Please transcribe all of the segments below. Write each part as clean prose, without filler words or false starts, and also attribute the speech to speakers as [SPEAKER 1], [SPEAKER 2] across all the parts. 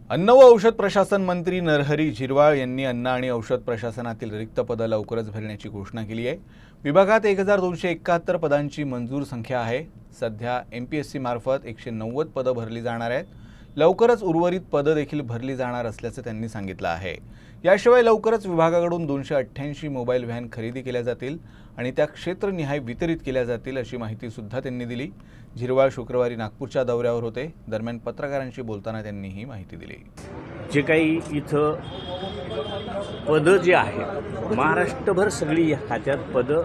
[SPEAKER 1] अन्न व औषध प्रशासन मंत्री नरहरी झिरवाळ यांनी अन्न आणि औषध प्रशासनातील रिक्त पदं लवकरच भरण्याची घोषणा केली आहे। विभागात 1271 पदांची मंजूर संख्या आहे। सध्या MPSC मार्फत 190 पदं भरली जाणार आहेत। लवकरच उर्वरित पदं देखील भरली जाणार असल्याचं त्यांनी सांगितलं आहे। याशिवाय लवकरच विभागाकडून 288 मोबाईल व्हॅन खरेदी केल्या जातील आणि त्या क्षेत्रनिहाय वितरित केल्या जातील अशी माहिती सुद्धा त्यांनी दिली। झिरवाळ शुक्रवारी नागपूरच्या दौऱ्यावर होते। दरम्यान पत्रकारांशी बोलताना त्यांनी ही माहिती दिली।
[SPEAKER 2] जे काही इथं पदं जे आहेत महाराष्ट्रभर सगळी या खात्यात पदं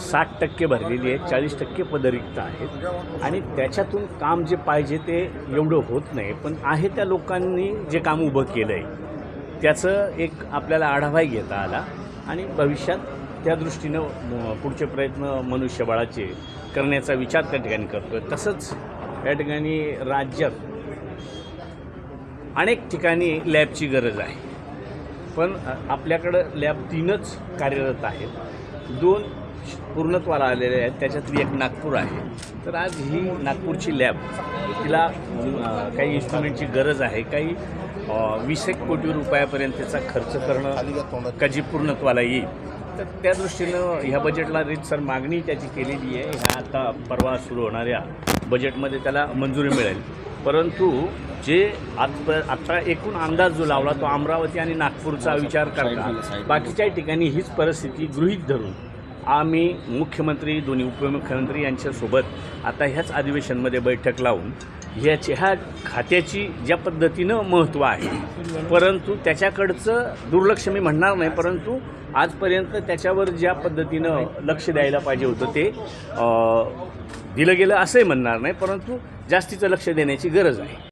[SPEAKER 2] 60% भरलेली आहेत, 40% पदं रिक्त आहेत आणि त्याच्यातून काम जे पाहिजे ते एवढं होत नाही। पण आहे त्या लोकांनी जे काम उभं केलं आहे त्याचं एक आपल्याला आढावा घेता आला आणि भविष्यात त्या दृष्टीनं पुढचे प्रयत्न मनुष्यबळाचे करण्याचा विचार त्या ठिकाणी करतो आहे। तसंच या ठिकाणी राज्यात अनेक ठिकाणी लॅबची गरज आहे, पण आपल्याकडं लॅब 3च कार्यरत आहेत, 2 पूर्णत्वाला आलेले आहेत, त्याच्यातली एक नागपूर आहे। तर आज ही नागपूरची लॅब तिला काही इन्स्ट्रुमेंटची गरज आहे, काही 20 कोटी रुपयापर्यंतचा खर्च करणं कधी पूर्णत्वाला येईल। तर त्या दृष्टीनं ह्या बजेटला रीतसर मागणी त्याची केलेली आहे। ह्या आता परवा सुरू होणाऱ्या बजेटमध्ये त्याला मंजुरी मिळेल। परंतु जे आता एकूण अंदाज जो लावला तो अमरावती आणि नागपूरचा विचार करता बाकीच्या ठिकाणी हीच परिस्थिती गृहीत धरून आम्ही मुख्यमंत्री, दोन्ही उपमुख्यमंत्री यांच्यासोबत आता ह्याच अधिवेशनमध्ये बैठक लावून ह्या खात्याची ज्या पद्धतीनं महत्त्व आहे, परंतु त्याच्याकडचं दुर्लक्ष मी म्हणणार नाही, परंतु आजपर्यंत त्याच्यावर ज्या पद्धतीनं लक्ष द्यायला पाहिजे होतं ते दिलं गेलं असंही म्हणणार नाही, परंतु जास्तीचं लक्ष देण्याची गरज आहे।